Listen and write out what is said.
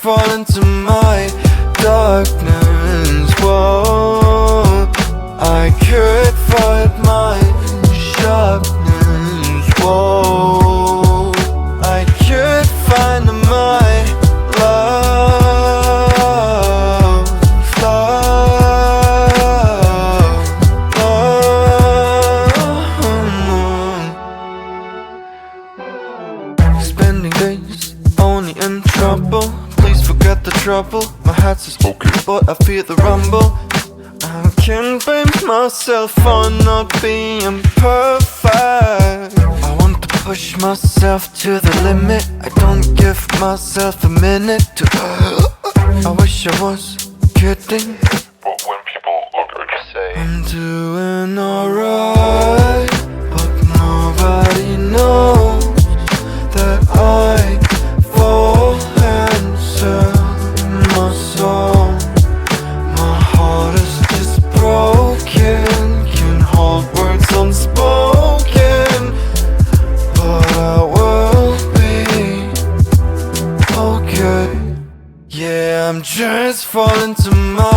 fall into my darkness. Whoa, I could fight my sharpness. Whoa, I could find my love, love. Spending days only in trouble. Please forget the trouble. My heart says okay, but I feel the rumble. I can't blame myself for not being perfect. I want to push myself to the limit. I don't give myself a minute to I wish I was kidding, But when people look at you say, I'm doing alright, but nobody knows that I fall and sell my soul. My heart is just broken, can hold words unspoken, but I will be okay. Yeah, I'm just falling to my